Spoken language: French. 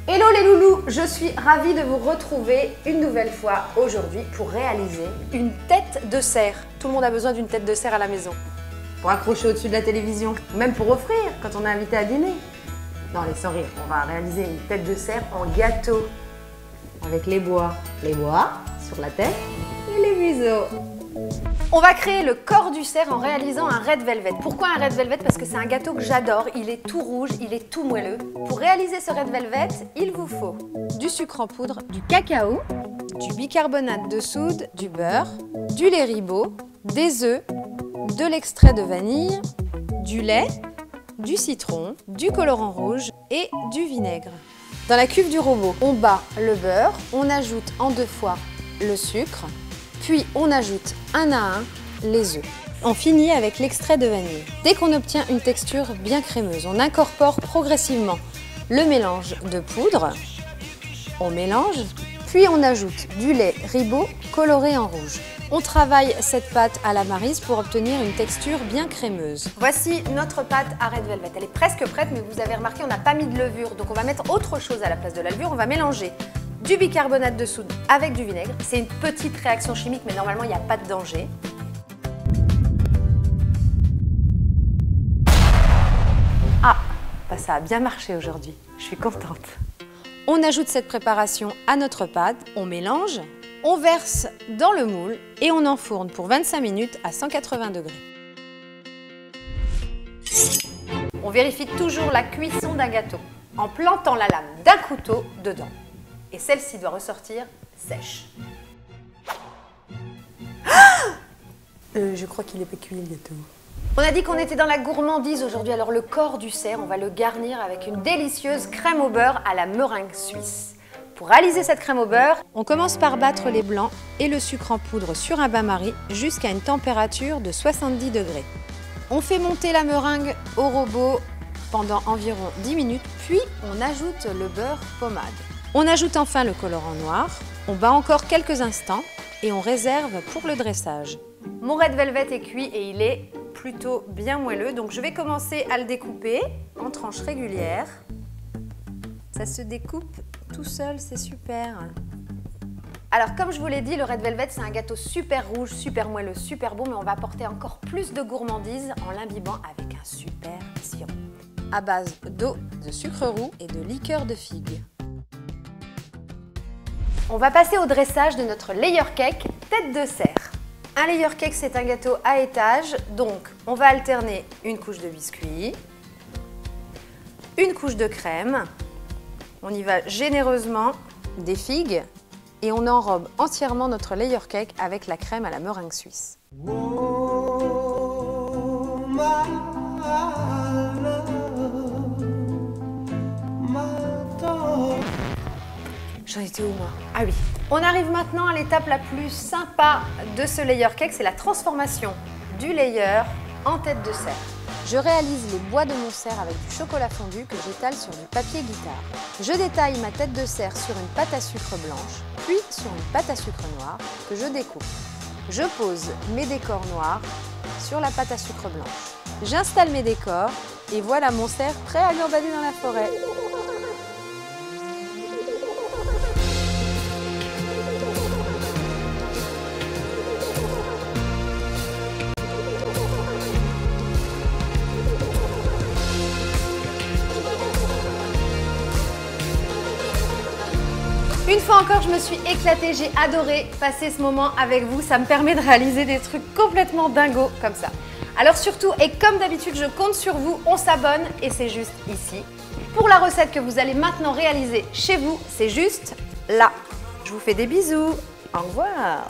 Hello les loulous, je suis ravie de vous retrouver une nouvelle fois aujourd'hui pour réaliser une tête de cerf. Tout le monde a besoin d'une tête de cerf à la maison. Pour accrocher au-dessus de la télévision, ou même pour offrir quand on est invité à dîner. Non, allez, sans rire, on va réaliser une tête de cerf en gâteau. Avec les bois sur la tête et les museaux. On va créer le corps du cerf en réalisant un red velvet. Pourquoi un red velvet? Parce que c'est un gâteau que j'adore, il est tout rouge, il est tout moelleux. Pour réaliser ce red velvet, il vous faut du sucre en poudre, du cacao, du bicarbonate de soude, du beurre, du lait Ribot, des œufs, de l'extrait de vanille, du lait, du citron, du colorant rouge et du vinaigre. Dans la cuve du robot, on bat le beurre, on ajoute en 2 fois le sucre, puis on ajoute un à un les œufs. On finit avec l'extrait de vanille. Dès qu'on obtient une texture bien crémeuse, on incorpore progressivement le mélange de poudre, on mélange, puis on ajoute du lait Ribot coloré en rouge. On travaille cette pâte à la maryse pour obtenir une texture bien crémeuse. Voici notre pâte à red velvet. Elle est presque prête, mais vous avez remarqué, on n'a pas mis de levure. Donc on va mettre autre chose à la place de la levure. On va mélanger du bicarbonate de soude avec du vinaigre. C'est une petite réaction chimique, mais normalement, il n'y a pas de danger. Ah, bah ça a bien marché aujourd'hui. Je suis contente. On ajoute cette préparation à notre pâte, on mélange, on verse dans le moule et on enfourne pour 25 minutes à 180 degrés. On vérifie toujours la cuisson d'un gâteau en plantant la lame d'un couteau dedans. Et celle-ci doit ressortir sèche. Je crois qu'il est pas cuit le gâteau. On a dit qu'on était dans la gourmandise aujourd'hui, alors le corps du cerf, on va le garnir avec une délicieuse crème au beurre à la meringue suisse. Pour réaliser cette crème au beurre, on commence par battre les blancs et le sucre en poudre sur un bain-marie jusqu'à une température de 70 degrés. On fait monter la meringue au robot pendant environ 10 minutes, puis on ajoute le beurre pommade. On ajoute enfin le colorant noir, on bat encore quelques instants et on réserve pour le dressage. Mon red velvet est cuit et il est plutôt bien moelleux, donc je vais commencer à le découper en tranches régulières. Ça se découpe tout seul, c'est super. Alors comme je vous l'ai dit, le red velvet c'est un gâteau super rouge, super moelleux, super bon, mais on va apporter encore plus de gourmandise en l'imbibant avec un super sirop à base d'eau, de sucre roux et de liqueur de figue. On va passer au dressage de notre layer cake tête de cerf. Un layer cake, c'est un gâteau à étage, donc on va alterner une couche de biscuit, une couche de crème, on y va généreusement, des figues et on enrobe entièrement notre layer cake avec la crème à la meringue suisse. J'en étais où moi? Ah oui. On arrive maintenant à l'étape la plus sympa de ce layer cake, c'est la transformation du layer en tête de cerf. Je réalise les bois de mon cerf avec du chocolat fondu que j'étale sur du papier guitare. Je détaille ma tête de cerf sur une pâte à sucre blanche, puis sur une pâte à sucre noire que je découpe. Je pose mes décors noirs sur la pâte à sucre blanche. J'installe mes décors et voilà mon cerf prêt à gambader dans la forêt. Une fois encore, je me suis éclatée, j'ai adoré passer ce moment avec vous. Ça me permet de réaliser des trucs complètement dingos comme ça. Alors surtout, et comme d'habitude, je compte sur vous, on s'abonne et c'est juste ici. Pour la recette que vous allez maintenant réaliser chez vous, c'est juste là. Je vous fais des bisous. Au revoir.